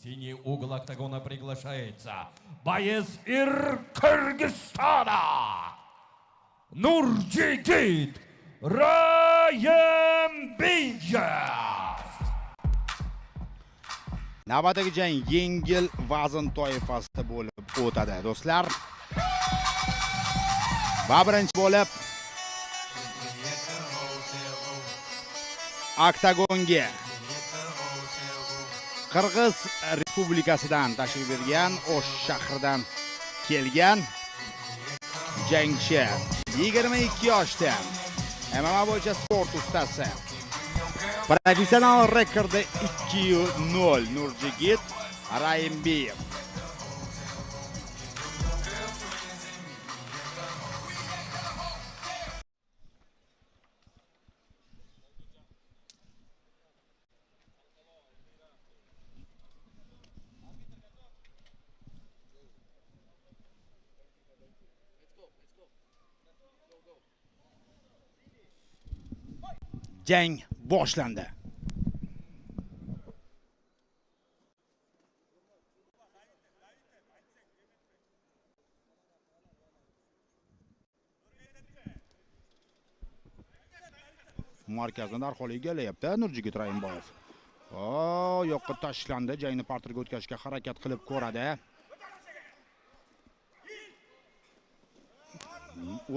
синий угол октагона приглашается боец Кыргызстана Nurjigit Rayembinov. Navbatdagi jang yengil vazn toifasida bo'lib o'tadi do'stlar. Va birinchi bo'lib oktagonga Qirg'iz Respublikasidan tashrif buyurgan, O'sh shahridan kelgan jangchi 22 yoshda MMA bo'yicha sport ustasi. Professional rekordi 2-0 Nurjigit Rayembinov. Jang boshlandi. Markazni darhol egallayapti Nurjigit Rayembinov. Yoqqa tashlandi. Jangni parterga o'tkazishga harakat qilib ko'radi.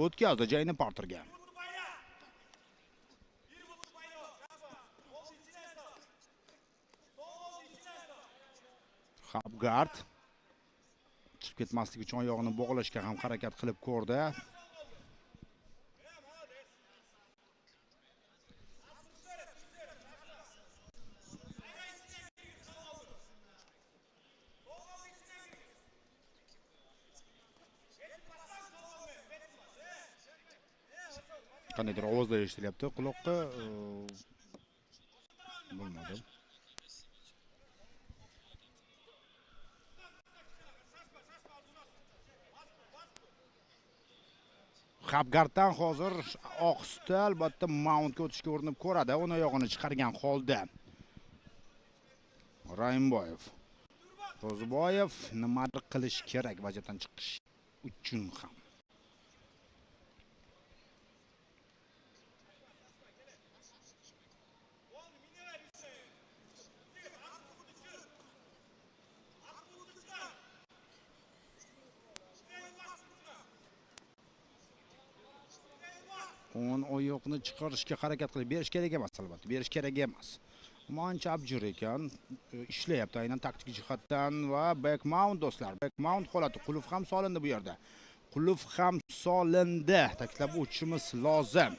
O'tkazdi jangni parterga. Xabgard chiqib ketmaslik uchun oyog'ini bog'lashga ham harakat qilib ko'rdi. Qandaydir ovozlar eshitilyapti quloqqa. Bo'lmadi. Xabgarddan hozir oqsida albatta mountga o'tishga urinib ko'radi. O'ng oyog'ini chiqargan holda Rayembinov. Ro'ziboyev nimadir qilish kerak vaziyatdan chiqish uchun ham. O'ng oyoqni chiqarishga harakat qilib berish kerak emas albatta. Berish kerak emas. Mancha abjur ekan, ishlayapti aynan taktik jihatdan va back mount do'stlar. Back mount holati qulf ham solindi bu yerda. Qulf ham solindi. Ta'kidlab o'tishimiz lozim.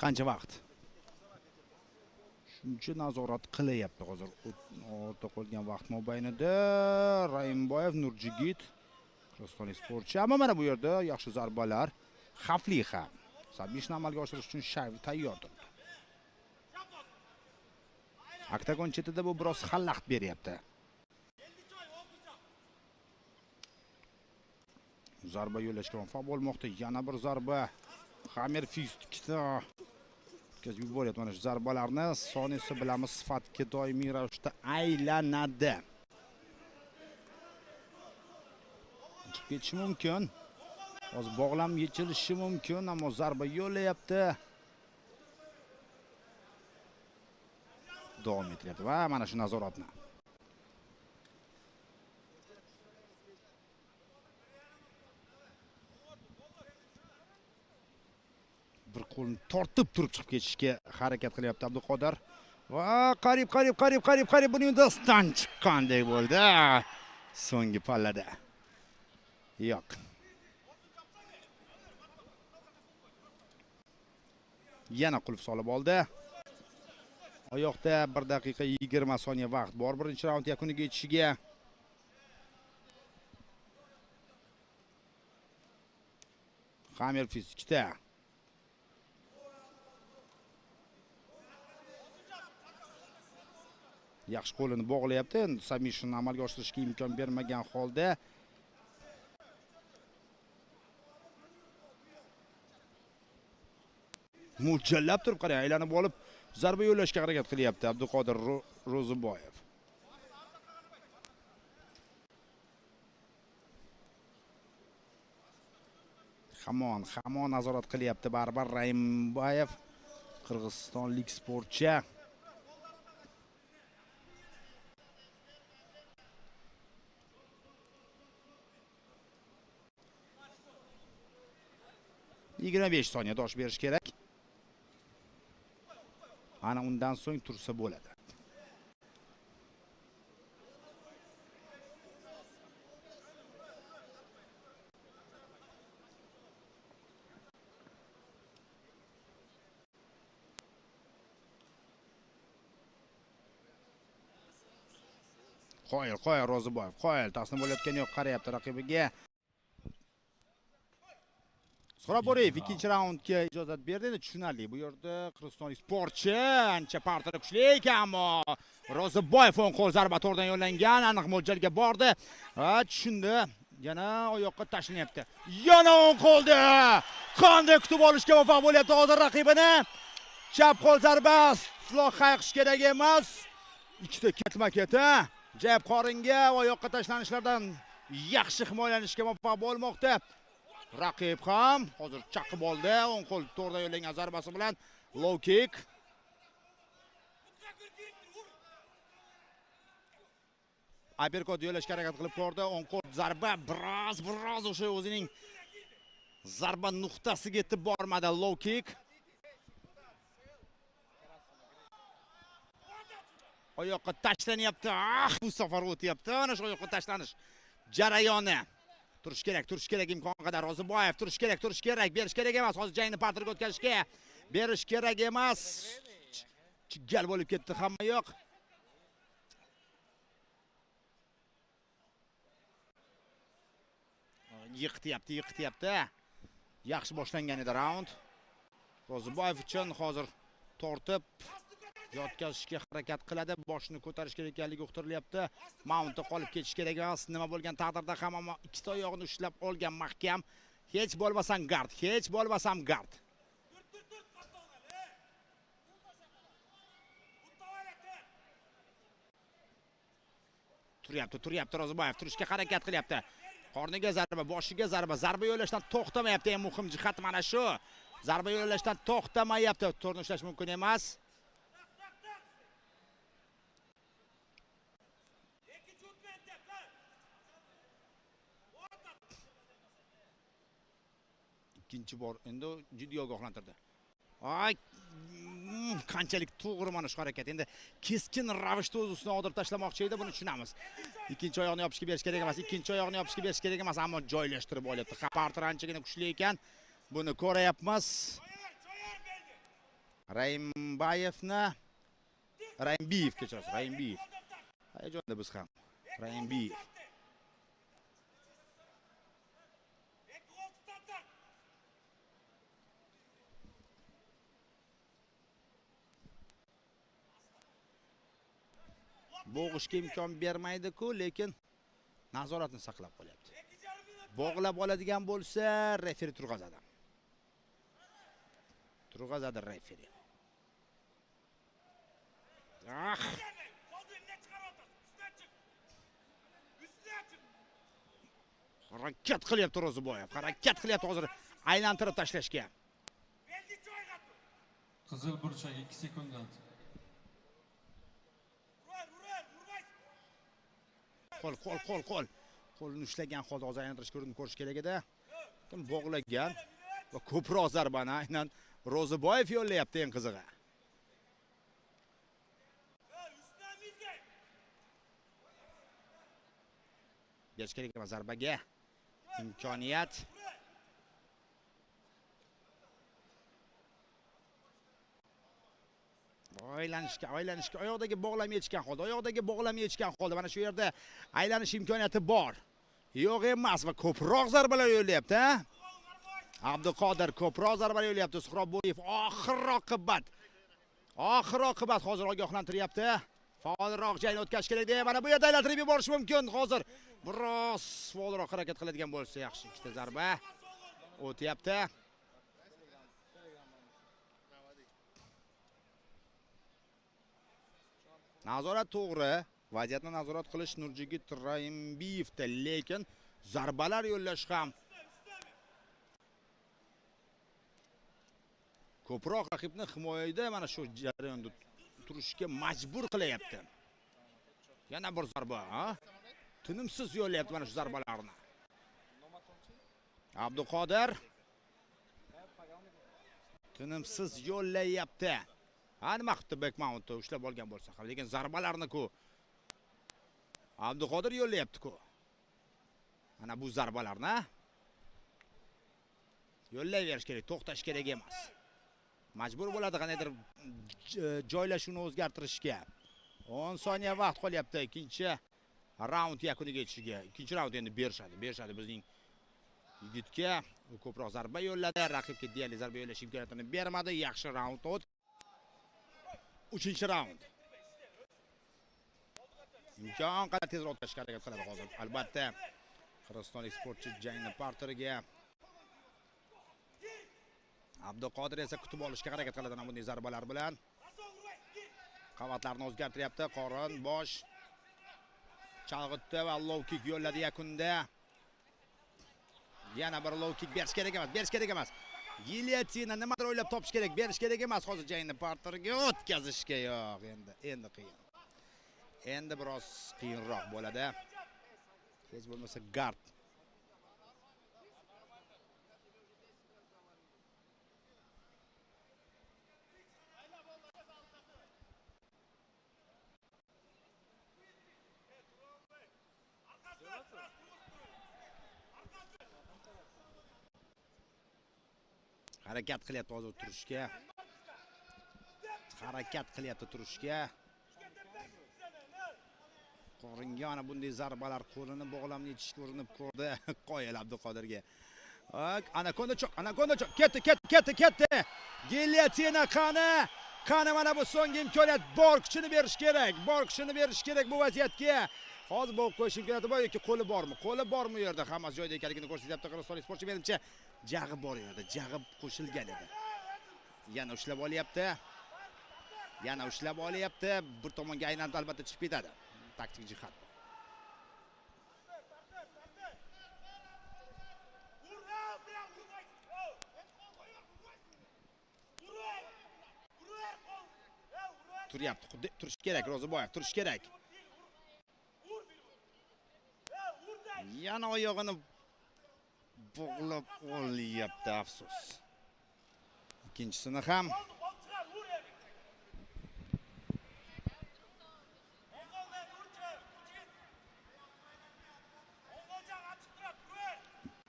Qancha vaqt? Shuncha nazorat qilyapti hozir. Ortda qolgan vaqt mobaynida Rayembinov, Nurjigit, qirg'izistonlik sportchi. Ammo mana bu yerda yaxshi zarbalar, xavfli ham. Sabishni amalga oshirish uchun Shayv tayyordir. Oktagon chetida bu biroz xalaqt beryapti. Zarba yo'llashga muvaffaq bo'lmoqda. Yana bir zarba. Hammer fist ikkita o'tkazib yuboryapti. Mana shu zarbalarni soniyasi bilamiz sifatga doimiy ravishda aylanadi. Chiqib ketishi mumkin. Hozir bog'lam yechilishi mumkin, ammo zarba yo'llayapti. Davom etilyapti va mana shu nazoratni. Bir qo'lni tortib turib chiqib ketishga harakat qilyapti Abduqodir. Va qarib buning uddasidan chiqqandek bo'ldi. So'nggi pallada. Yo'q. Yana qulf solib oldi. Oyoqda 1 daqiqa 20 soniya vaqt bor birinchi raund yakuniga yetishiga. Hammerfist 2 ta. Yaxshi qo'lini bog'layapti. Endi submission amalga oshirishga imkon bermagan holda mo'ljallab turib qarang, aylanib olib zarba yo'llashga harakat qilyapti Abduqodir Ro'ziboyev. Hamon nazorat qilyapti baribir Raimbayev, qirg'izistonlik sportchi. Yigirma 25 soniya dosh berish kerak. Ana undan so'ng tursa bo'ladi. Qoyil Ro'ziboyev. Qoyil taslim bo'layotgani yo'q, qarayapti raqibiga. So'raborev ikkinchi raundga ijozat berdi. Endi tushunarli. Bu yerda qirg'izistonlik sportchi ancha partida kuchli ekan, ammo Ro'ziboyev o'ng qo'l zarba to'g'ridan yo'llangan, aniq mo'ljalga bordi. Tushundi. Yana oyoqqa tashlanyapti. Yana o'ng qo'lda. Qanday kutib olishga muvaffaq bo'lyapti hozir raqibini. Chap qo'l zarba, siloh hayiqish kerak emas. Ikkita ketma-keta. Jab qoringa oyoqqa tashlanishlardan yaxshi himoyalanishga muvaffaq bo'lmoqda. Raqib ham hozir chaqib oldi. O'ng qo'l to'g'ridan yo'llangan zarbasi bilan low kick. Uppercut yo'llashga harakat qilib ko'rdi. O'ng qo'l zarba biroz o'sha o'zining zarba nuqtasiga yetib bormadi. Low kick. Oyoqqa tashlanyapti. Bu safar o'tyapti. Ana shu oyoqqa tashlanish jarayoni. Turish kerak imkon qadar. Ro'ziboyev turish kerak, berish kerak emas. Hozir jangni partirga o'tkazishga berish kerak emas. Chigal bo'lib ketdi hamma yoq. Yiqityapti. Yaxshi boshlangan edi raund. Ro'ziboyev uchun hozir tortib yotkazishga harakat qiladi. Boshni ko'tarish kerak ekanligi uqtirilyapti. Mountda qolib ketish kerak emas. Nima bo'lgan taqdirda ham, ammo ikkita oyog'ini ushlab olgan mahkam. Hech bo'lmasam gard. Turyapti Ro'ziboyev. Turishga harakat qilyapti. Qorniga zarba, boshiga zarba yo'llashdan to'xtamayapti. Eng muhim jihat mana shu. Zarba yo'llashdan to'xtamayapti. To'rni ushlash mumkin emas. Ikkinchi bor endi jiddiy ogohlantirdi. Qanchalik to'g'ri mana shu harakat. Endi keskin ravishda o'z ustidan og'dirib tashlamoqchi edi, buni tushunamiz. Ikkinchi oyoqni yopishga berish kerak emas, ammo joylashtirib olyapti. Partir anchagina kuchli ekan. Buni ko'rayapmiz. Raimbayev. Hayajonda biz ham. Raimbayev. Bo'g'ishga imkon bermaydi-ku, lekin nazoratni saqlab qolyapti. Bog'lab oladigan bo'lsa, referi turg'azadi. Referi. Harakat qilyapti Ro'ziboyev. Hozir aylantirib tashlashga. Qizil burchak 2 sekunddan. Qo'l. Qo'lini ushlagan holda hozir aylantirishga urinib ko'rish kerak edi. Bog'lagan va ko'proq zarbani aynan Ro'ziboyev yo'llayapti eng qizig'i. Berish kerak emas zarbaga. Imkoniyat. Aylanishga oyoqdagi bog'lamay yechgan holda mana shu yerda aylanish imkoniyati bor. Yo'q emas va ko'proq zarbalar yo'llayapti, ha? Abduqodir ko'proq zarba yo'layapti. Suhrob Bo'riyev oxir oqibat hozir ogohlantiryapti. Faolroq jang o'tkazish kerak deb mana bu yerda aylantirib yuborish mumkin. Hozir biroz faolroq harakat qiladigan bo'lsa yaxshi. Ikkita zarba o'tyapti. Nazorat to'g'ri. Vaziyatni nazorat qilish Nurjigit Rahimbiyevda, lekin zarbalar yo'llash ham ko'proq raqibni himoyada mana shu jarayonda turishga majbur qilyapti. Yana bir zarba, ha? Tinimsiz yo'llayapti mana shu zarbalarni. Abduqodir tinimsiz yo'llayapti. Nima qildi Bekmountni ushlab olgan bo'lsa ham, lekin zarbalarni-ku Abduqodir yo'llayapti-ku. Mana bu zarbalarni yo'llayverish kerak, to'xtash kerak emas. Majbur bo'ladi qanaydir joylashuvni o'zgartirishga. 10 soniya vaqt qolyapti ikkinchi raund yakuniga yetishiga. Ikkinchi raund endi berishadi bizning yigitga. U ko'proq zarba yo'lladi, raqibga deyarli zarba yo'llash imkoniyatini bermadi. Yaxshi raund o'tdi. 3-raund. Imkon qadar tezroq o'tkazishga harakat qiladi hozir. Albatta, qirg'izistonlik sportchi jangni parteriga. Abduqodir esa kutib olishga harakat qiladi mana bunday zarbalar bilan. Qavatlarni o'zgartiryapti. Qorin, bosh chalg'itdi va low kick yo'lladi yakunda. Yana bir low kick berish kerak emas. Gilyotina nimadir o'ylab topish kerak, berish kerak emas hozir jangni parteriga o'tkazishga. Yo'q, endi qiyin. Endi biroz qiyinroq bo'ladi. Hech bo'lmasa gard. Harakat qilyapti hozir turishga. Qoringa ana bunday zarbalar qo'lini bog'lamni yetishga urinib ko'rdi. Qoyil Abduqodirga. Anakonda cho'q. Ketdi. Gilyotina qani mana bu so'nggi imkoniyat. Bor kuchini berish kerak bu vaziyatga. Hozir bo'lib qo'yish imkoniyati bor yoki qo'li bormi? Qo'li bormi u yerda? Hammasi joyida ekanligini ko'rsatyapti qirg'izistonlik sportchi. Menimcha jag'i bor edi, jag'i qo'shilgan edi. Yana ushlab olyapti. Bir tomonga aylanib albatta chiqib ketadi. Taktik jihat. Turyapti. Turish kerak, Ro'ziboyev, turish kerak. Yana oyog'ini bog'lab olyapti, afsus. Ikkinchisini ham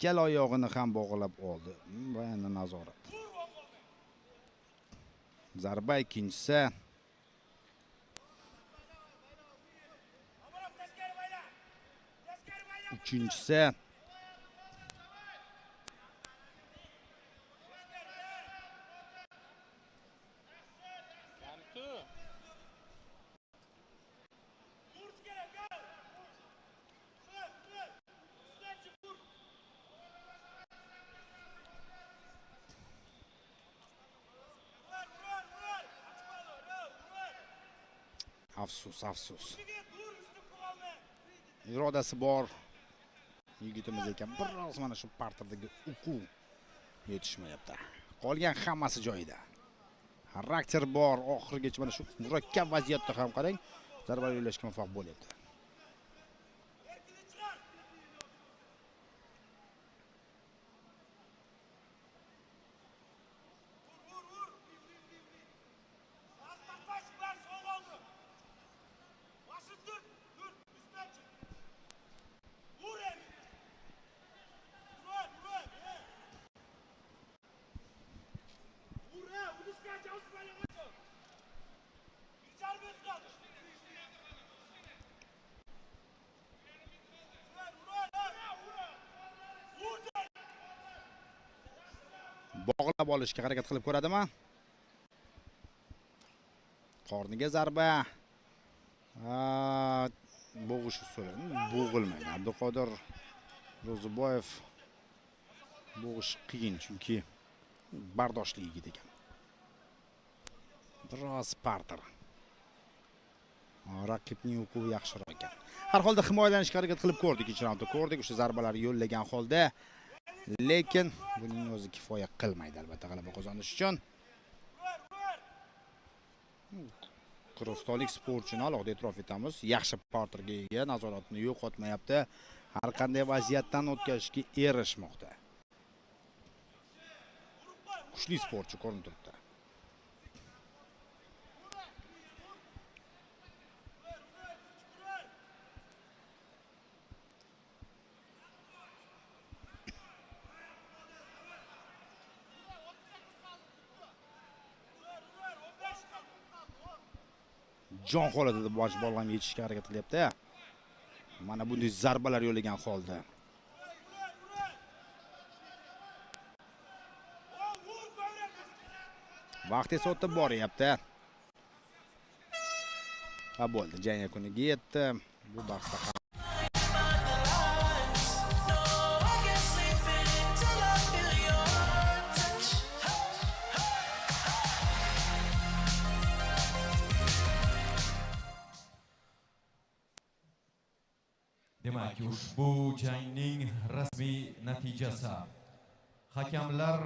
ikkala oyog'ini ham bog'lab oldi. Va endi nazorat. Zarba ikkinchisi. Uchinchisi. Afsus. Irodasi bor yigitimiz ekan. Biroz mana shu parterdagi uquv yetishmayapti. Qolgan hammasi joyida. Xarakter bor, oxirigacha mana shu murakkab vaziyatda ham qarang, zarba yo'llashga muvaffaq bo'lyapti. bog'lab olishga harakat qilib ko'radimi? Qorniga zarba. Bo'g'ish usuli. Bo'g'ilmaydi. Abduqodir Ro'ziboyev bo'g'ish qiyin, chunki bardoshli yigit ekan. Biroz parter. Raqibning o'quvi yaxshiroq ekan. Har holda himoyalanishga harakat qilib ko'rdik, ikkinchi raundda ko'rdik, o'sha zarbalarni yo'llagan holda, lekin buning o'zi kifoya qilmaydi albatta g'alaba qozonish uchun. Qirg'izistonlik sportchini alohida e'tirof etamiz. Yaxshi parterga ega, nazoratni yo'qotmayapti. Har qanday vaziyatdan o'tkazishga erishmoqda. Kuchli sportchi ko'rinib turibdi. Jon holatida bosh bog'lam yetishga harakat qilyapti. Mana bunday zarbalar yo'llagan holda. Vaqt esa o'tib boryapti. Va bo'ldi, jang yakuniga yetdi. Bu bahsda Demak, ushbu jangning rasmiy natijasi hakamlar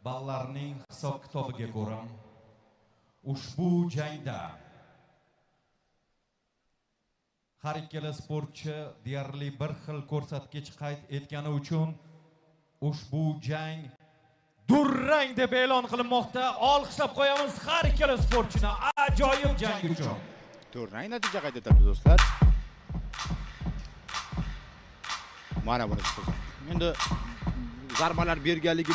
ballarning hisob-kitobiga ko'ra ushbu jangda har ikkala sportchi deyarli bir xil ko'rsatkich qayd etgani uchun ushbu jang durang deb e'lon qilinmoqda. Olqishlab qo'yamiz har ikkala sportchini ajoyib jang uchun. durang natija qayd etadi do'stlar. Mana buni chiqdi. Endi zarbalar berganligi